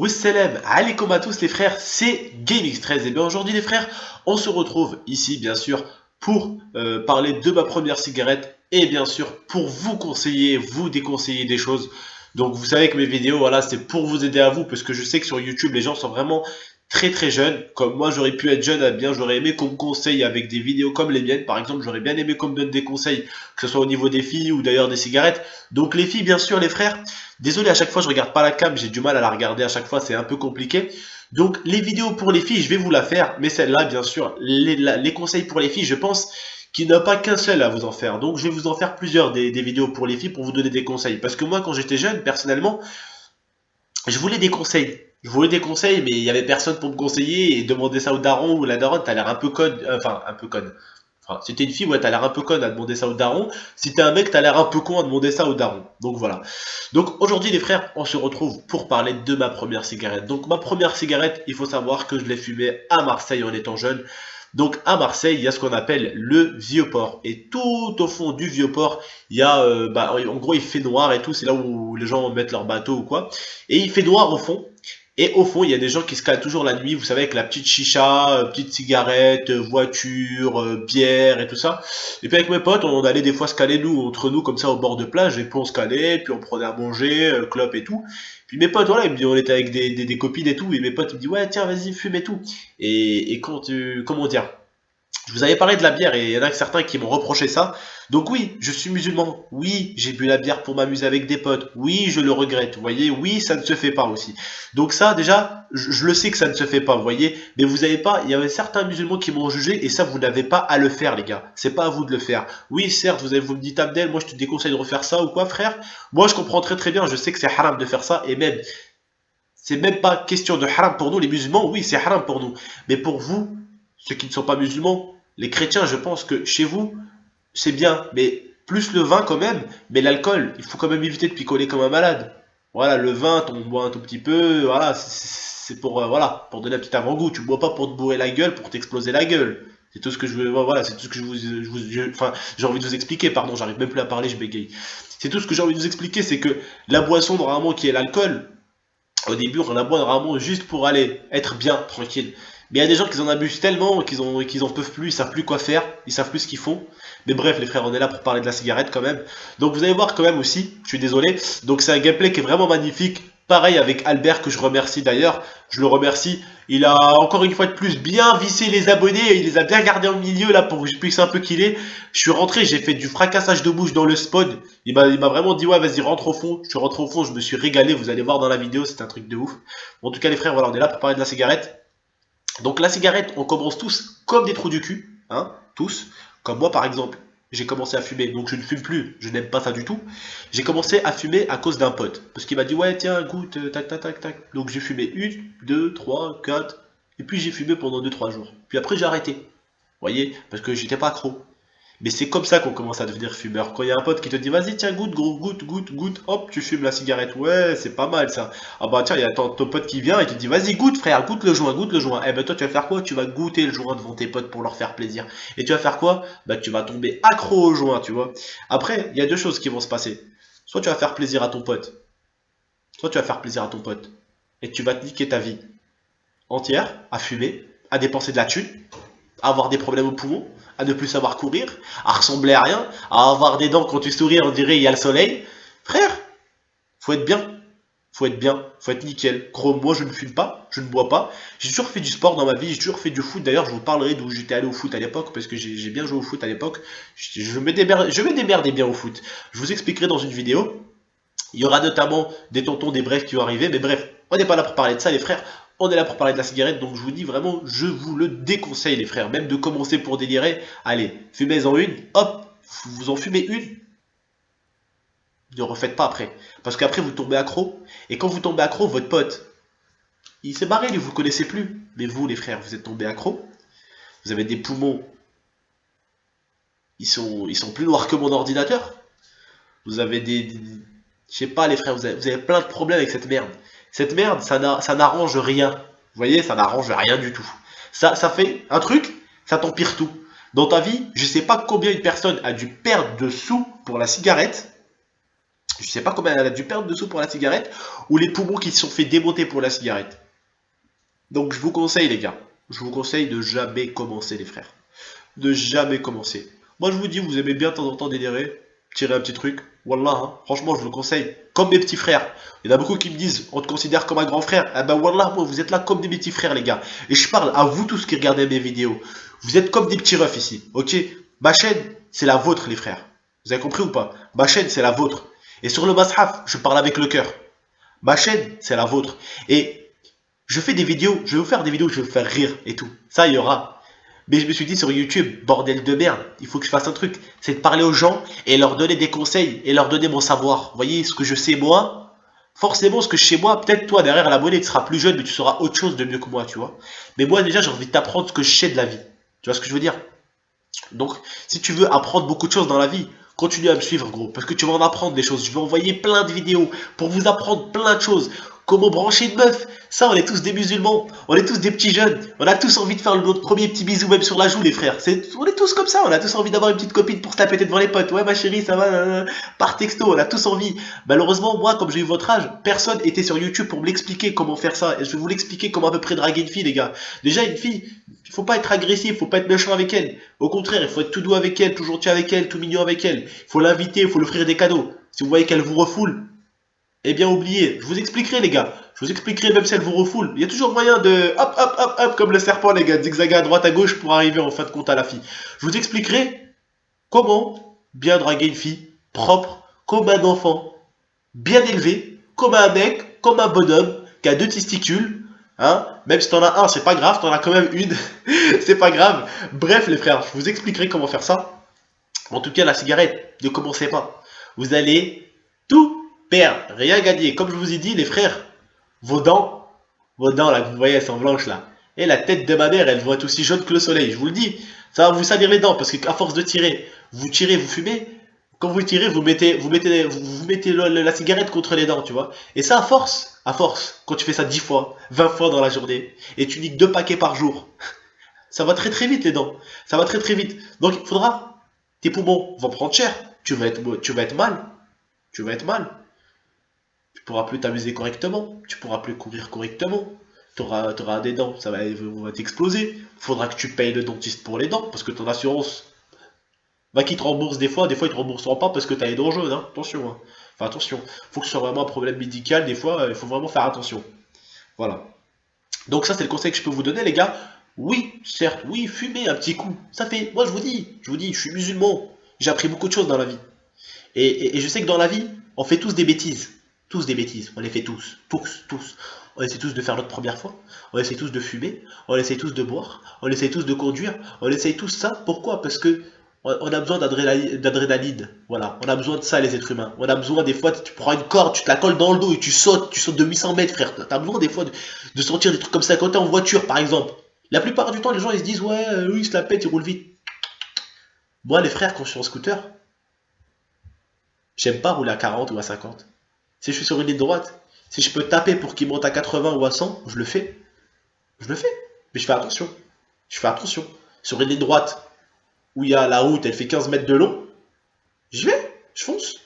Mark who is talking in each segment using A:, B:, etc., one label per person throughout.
A: Wassalam, alaikum à tous les frères, c'est GameX13 et bien aujourd'hui les frères, on se retrouve ici bien sûr pour parler de ma première cigarette et bien sûr pour vous conseiller, vous déconseiller des choses. Donc vous savez que mes vidéos, voilà, c'est pour vous aider à vous parce que je sais que sur YouTube les gens sont vraiment très jeunes. Comme moi j'aurais pu être jeune, eh bien j'aurais aimé qu'on me conseille avec des vidéos comme les miennes. Par exemple, j'aurais bien aimé qu'on me donne des conseils, que ce soit au niveau des filles ou d'ailleurs des cigarettes. Donc les filles bien sûr les frères. Désolé, à chaque fois je regarde pas la cam, j'ai du mal à la regarder à chaque fois, c'est un peu compliqué. Donc les vidéos pour les filles, je vais vous la faire, mais celle-là, bien sûr, les conseils pour les filles, je pense qu'il n'y en a pas qu'un seul à vous en faire. Donc je vais vous en faire plusieurs des vidéos pour les filles pour vous donner des conseils. Parce que moi, quand j'étais jeune, personnellement, je voulais des conseils. Je voulais des conseils, mais il y avait personne pour me conseiller et demander ça au daron ou la daronne, t'as l'air un peu conne, enfin un peu conne. Enfin, si t'es une fille, ouais, t'as l'air un peu conne à demander ça au daron. Si t'es un mec, t'as l'air un peu con à demander ça au daron. Donc voilà. Donc aujourd'hui, les frères, on se retrouve pour parler de ma première cigarette. Donc ma première cigarette, il faut savoir que je l'ai fumée à Marseille en étant jeune. Donc à Marseille, il y a ce qu'on appelle le Vieux-Port. Et tout au fond du Vieux-Port, il y a, en gros, il fait noir et tout. C'est là où les gens mettent leur bateau ou quoi. Et il fait noir au fond. Et au fond, il y a des gens qui se calent toujours la nuit, vous savez, avec la petite chicha, petite cigarette, voiture, bière et tout ça. Et puis avec mes potes, on allait des fois se caler nous, entre nous, comme ça, au bord de plage, et puis on se calait, puis on prenait à manger, clope et tout. Puis mes potes, voilà, on était avec des copines et tout, et mes potes ils me disent, ouais, tiens, vas-y, fume et tout. Et comment dire, je vous avais parlé de la bière et il y en a certains qui m'ont reproché ça. Donc oui, je suis musulman. Oui, j'ai bu la bière pour m'amuser avec des potes. Oui, je le regrette. Vous voyez, oui, ça ne se fait pas aussi. Donc ça, déjà, je le sais que ça ne se fait pas, vous voyez. Mais vous avez pas, il y avait certains musulmans qui m'ont jugé et ça, vous n'avez pas à le faire, les gars. C'est pas à vous de le faire. Oui, certes, vous me dites Abdel, moi je te déconseille de refaire ça ou quoi, frère. Moi, je comprends très bien. Je sais que c'est haram de faire ça et même, c'est même pas question de haram pour nous, les musulmans. Oui, c'est haram pour nous. Mais pour vous, ceux qui ne sont pas musulmans, les chrétiens, je pense que chez vous, c'est bien, mais plus le vin quand même, mais l'alcool, il faut quand même éviter de picoler comme un malade. Voilà, le vin, on boit un tout petit peu, voilà, c'est pour, voilà, pour donner un petit avant-goût. Tu bois pas pour te bourrer la gueule, pour t'exploser la gueule. C'est tout ce que je veux, voilà, c'est tout ce que enfin, j'ai envie de vous expliquer, pardon, j'arrive même plus à parler, je bégaye. C'est tout ce que j'ai envie de vous expliquer, c'est que la boisson, normalement, qui est l'alcool, au début, on la boit normalement juste pour aller être bien, tranquille. Mais il y a des gens qui en abusent tellement qu'ils en peuvent plus, ils savent plus quoi faire, ils savent plus ce qu'ils font. Mais bref, les frères, on est là pour parler de la cigarette quand même. Donc vous allez voir quand même aussi, je suis désolé. Donc c'est un gameplay qui est vraiment magnifique. Pareil avec Albert que je remercie d'ailleurs. Je le remercie. Il a encore une fois de plus bien vissé les abonnés. Il les a bien gardés au milieu là pour que je puisse un peu killer. Je suis rentré, j'ai fait du fracassage de bouche dans le spawn. Il m'a vraiment dit ouais vas-y rentre au fond. Je suis rentré au fond, je me suis régalé. Vous allez voir dans la vidéo, c'est un truc de ouf. Bon, en tout cas les frères, voilà, on est là pour parler de la cigarette. Donc la cigarette, on commence tous comme des trous du cul, hein, tous. Comme moi par exemple, j'ai commencé à fumer, donc je ne fume plus, je n'aime pas ça du tout. J'ai commencé à fumer à cause d'un pote, parce qu'il m'a dit ouais tiens goûte, tac tac tac tac. Donc j'ai fumé une, deux, trois, quatre, et puis j'ai fumé pendant deux, trois jours. Puis après j'ai arrêté, vous voyez, parce que j'étais pas accro. Mais c'est comme ça qu'on commence à devenir fumeur. Quand il y a un pote qui te dit vas-y tiens goûte gros goûte, hop tu fumes la cigarette. Ouais c'est pas mal ça. Ah bah tiens il y a ton pote qui vient et qui te dit vas-y goûte frère, goûte le joint. Eh ben toi tu vas faire quoi? Tu vas goûter le joint devant tes potes pour leur faire plaisir. Et tu vas faire quoi? Bah tu vas tomber accro au joint tu vois. Après il y a deux choses qui vont se passer. Soit tu vas faire plaisir à ton pote, soit tu vas faire plaisir à ton pote. Et tu vas te niquer ta vie entière à fumer, à dépenser de la thune, à avoir des problèmes aux poumons, à ne plus savoir courir, à ressembler à rien, à avoir des dents quand tu souris, on dirait il y a le soleil. Frère, faut être bien. Faut être bien, faut être nickel. Gros, moi je ne fume pas, je ne bois pas. J'ai toujours fait du sport dans ma vie, j'ai toujours fait du foot. D'ailleurs, je vous parlerai d'où j'étais allé au foot à l'époque, parce que j'ai bien joué au foot à l'époque. Je vais démerder bien au foot. Je vous expliquerai dans une vidéo. Il y aura notamment des tontons, des brefs qui vont arriver, mais bref, on n'est pas là pour parler de ça, les frères. On est là pour parler de la cigarette, donc je vous dis vraiment, je vous le déconseille, les frères. Même de commencer pour délirer. Allez, fumez-en une, hop, vous en fumez une, ne refaites pas après. Parce qu'après, vous tombez accro. Et quand vous tombez accro, votre pote, il s'est barré, lui, vous le connaissez plus. Mais vous, les frères, vous êtes tombés accro. Vous avez des poumons, ils sont plus noirs que mon ordinateur. Vous avez je sais pas les frères, vous avez plein de problèmes avec cette merde. Cette merde, ça n'arrange rien. Vous voyez, ça n'arrange rien du tout. Ça fait un truc, ça t'empire tout. Dans ta vie, je sais pas combien une personne a dû perdre de sous pour la cigarette. Je sais pas combien elle a dû perdre de sous pour la cigarette, ou les poumons qui se sont fait démonter pour la cigarette. Donc je vous conseille les gars, je vous conseille de jamais commencer les frères. De jamais commencer. Moi je vous dis, vous aimez bien de temps en temps délirer, tirer un petit truc, wallah, hein, franchement je vous le conseille. Comme mes petits frères. Il y en a beaucoup qui me disent, on te considère comme un grand frère. Ah ben wallah, moi vous êtes là comme des petits frères les gars. Et je parle à vous tous qui regardez mes vidéos. Vous êtes comme des petits refs ici, ok? Ma chaîne, c'est la vôtre les frères. Vous avez compris ou pas? Ma chaîne, c'est la vôtre. Et sur le Mashaf, je parle avec le cœur. Ma chaîne, c'est la vôtre. Et je fais des vidéos, je vais vous faire des vidéos, je vais vous faire rire et tout. Ça, il y aura. Mais je me suis dit sur YouTube, bordel de merde, il faut que je fasse un truc. C'est de parler aux gens et leur donner des conseils et leur donner mon savoir. Vous voyez, ce que je sais moi, forcément ce que je sais moi, peut-être toi derrière la monnaie tu seras plus jeune mais tu sauras autre chose de mieux que moi, tu vois. Mais moi déjà j'ai envie de t'apprendre ce que je sais de la vie. Tu vois ce que je veux dire? Donc si tu veux apprendre beaucoup de choses dans la vie, continue à me suivre gros, parce que tu vas en apprendre des choses. Je vais envoyer plein de vidéos pour vous apprendre plein de choses. Comment brancher une meuf? Ça, on est tous des musulmans, on est tous des petits jeunes, on a tous envie de faire notre premier petit bisou même sur la joue les frères. On est tous comme ça, on a tous envie d'avoir une petite copine pour se la péter devant les potes. Ouais ma chérie, ça va, par texto, on a tous envie. Malheureusement, moi, comme j'ai eu votre âge, personne était sur YouTube pour me l'expliquer comment faire ça. Et je vais vous l'expliquer comment à peu près draguer une fille les gars. Déjà une fille, il faut pas être agressif, faut pas être méchant avec elle. Au contraire, il faut être tout doux avec elle, tout gentil avec elle, tout mignon avec elle. Il faut l'inviter, il faut lui offrir des cadeaux. Si vous voyez qu'elle vous refoule, eh bien oubliez, je vous expliquerai les gars. Je vous expliquerai même si elle vous refoule. Il y a toujours moyen de hop hop hop hop comme le serpent les gars, zigzaguer à droite à gauche pour arriver en fin de compte à la fille. Je vous expliquerai comment bien draguer une fille propre, comme un enfant, bien élevé, comme un mec, comme un bonhomme, qui a deux testicules. Hein, même si t'en as un, c'est pas grave, t'en as quand même une, c'est pas grave. Bref les frères, je vous expliquerai comment faire ça. En tout cas, la cigarette, ne commencez pas. Vous allez tout perdre, rien gagner. Comme je vous ai dit, les frères, vos dents là, que vous voyez, elles sont blanches là. Et la tête de ma mère, elles vont être aussi jaunes que le soleil. Je vous le dis, ça va vous salir les dents parce qu'à force de tirer, vous fumez. Quand vous tirez, vous mettez la cigarette contre les dents, tu vois. Et ça, à force, quand tu fais ça 10 fois, 20 fois dans la journée, et tu niques 2 paquets par jour, ça va très très vite les dents. Ça va très très vite. Donc il faudra, tes poumons vont prendre cher. Tu vas être mal. Tu vas être mal. Tu pourras plus t'amuser correctement. Tu pourras plus courir correctement. T'auras des dents, vont t'exploser. Faudra que tu payes le dentiste pour les dents parce que ton assurance va qui te rembourse des fois ils te rembourseront pas parce que t'as les dents jaunes. Hein. Attention. Hein. Enfin attention. Faut que ce soit vraiment un problème médical. Des fois, il faut vraiment faire attention. Voilà. Donc ça c'est le conseil que je peux vous donner les gars. Oui, certes, oui, fumez un petit coup. Ça fait, moi je vous dis, je suis musulman. J'ai appris beaucoup de choses dans la vie. Et je sais que dans la vie, on fait tous des bêtises. Tous des bêtises. On les fait tous. Tous, tous. On essaie tous de faire notre première fois. On essaie tous de fumer. On essaie tous de boire. On essaie tous de conduire. On essaie tous ça. Pourquoi? Parce que on a besoin d'adrénaline. Voilà. On a besoin de ça, les êtres humains. On a besoin, des fois, tu prends une corde, tu te la colles dans le dos et tu sautes de 800 mètres, frère. T'as besoin, des fois, de sentir des trucs comme ça quand t'es en voiture, par exemple. La plupart du temps, les gens, ils se disent, ouais, lui, il se la pète, il roule vite. Moi, les frères, quand je suis en scooter, j'aime pas rouler à 40 ou à 50. Si je suis sur une ligne droite, si je peux taper pour qu'il monte à 80 ou à 100, je le fais. Je le fais. Mais je fais attention. Je fais attention. Sur une ligne droite, où il y a la route, elle fait 15 mètres de long, je fonce.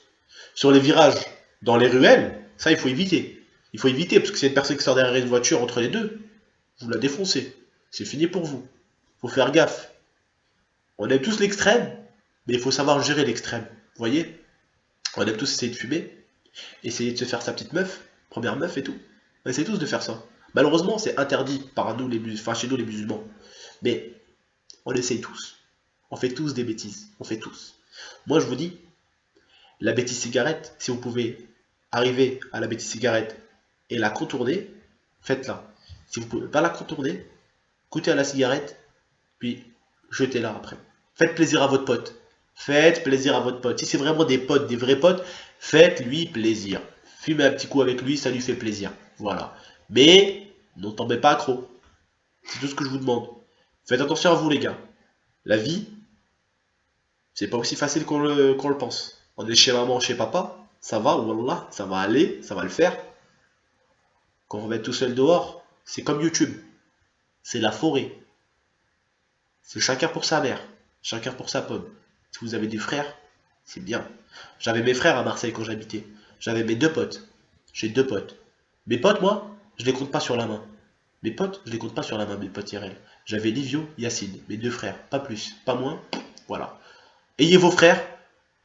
A: Sur les virages, dans les ruelles, ça il faut éviter. Il faut éviter, parce que s'il y a une personne qui sort derrière une voiture entre les deux, vous la défoncez. C'est fini pour vous. Faut faire gaffe. On aime tous l'extrême, mais il faut savoir gérer l'extrême. Vous voyez? On aime tous essayer de fumer, essayer de se faire sa petite meuf, première meuf et tout. On essaie tous de faire ça. Malheureusement, c'est interdit par nous, chez nous les musulmans. Mais on essaye tous. On fait tous des bêtises. On fait tous. Moi, je vous dis, la bêtise cigarette, si vous pouvez arriver à la bêtise cigarette et la contourner, faites-la. Si vous ne pouvez pas la contourner, goûtez à la cigarette, puis jetez-la après. Faites plaisir à votre pote. Faites plaisir à votre pote. Si c'est vraiment des potes, des vrais potes, faites-lui plaisir. Fumez un petit coup avec lui, ça lui fait plaisir. Voilà. Mais, ne tombez pas accro. C'est tout ce que je vous demande. Faites attention à vous, les gars. La vie, c'est pas aussi facile qu'on le pense. On est chez maman, chez papa, ça va, wallah, ça va aller, ça va le faire. Quand on va être tout seul dehors, c'est comme YouTube. C'est la forêt. C'est chacun pour sa mère, chacun pour sa pomme. Si vous avez des frères, C'est bien. J'avais mes frères à Marseille quand j'habitais. J'avais mes 2 potes. J'ai 2 potes. Mes potes, moi, je les compte pas sur la main. Mes potes, je les compte pas sur la main, mes potes IRL. J'avais Livio, Yacine, mes 2 frères. Pas plus, pas moins. Voilà. Ayez vos frères.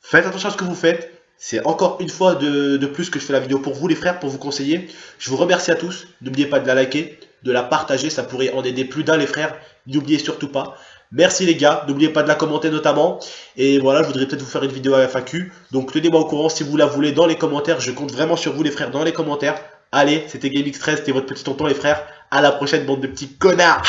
A: Faites attention à ce que vous faites. C'est encore une fois de plus que je fais la vidéo pour vous les frères, pour vous conseiller. Je vous remercie à tous. N'oubliez pas de la liker, de la partager. Ça pourrait en aider plus d'un les frères. N'oubliez surtout pas. Merci les gars. N'oubliez pas de la commenter notamment. Et voilà, je voudrais peut-être vous faire une vidéo à FAQ. Donc tenez-moi au courant si vous la voulez dans les commentaires. Je compte vraiment sur vous les frères dans les commentaires. Allez, c'était GameX13, c'était votre petit tonton les frères. À la prochaine bande de petits connards.